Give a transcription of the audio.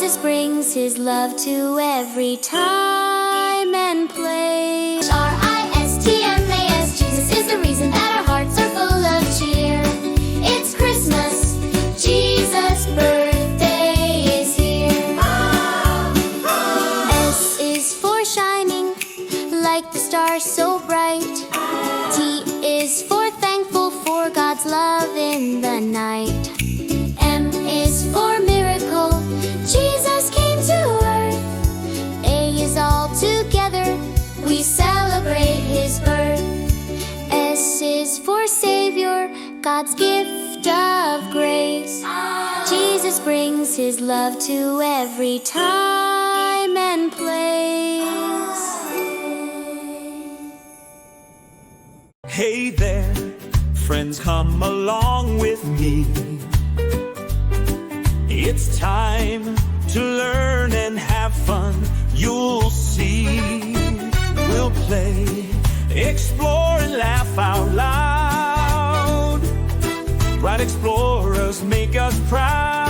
Jesus brings his love to every time and place. Christmas, Jesus is the reason that our hearts are full of cheer. It's Christmas, Jesus' birthday is here. S is for shining, like the stars so bright. T is for thankful for God's love in the night. M is for miracle, Jesus came to earth. A is all together, we celebrate his birth. S is for Savior, God's gift of grace. Jesus brings his love to every time and place. Hey there, friends, come along with me. It's time to learn and have fun. You'll see. We'll play, explore and laugh out loud. Bright explorers make us proud.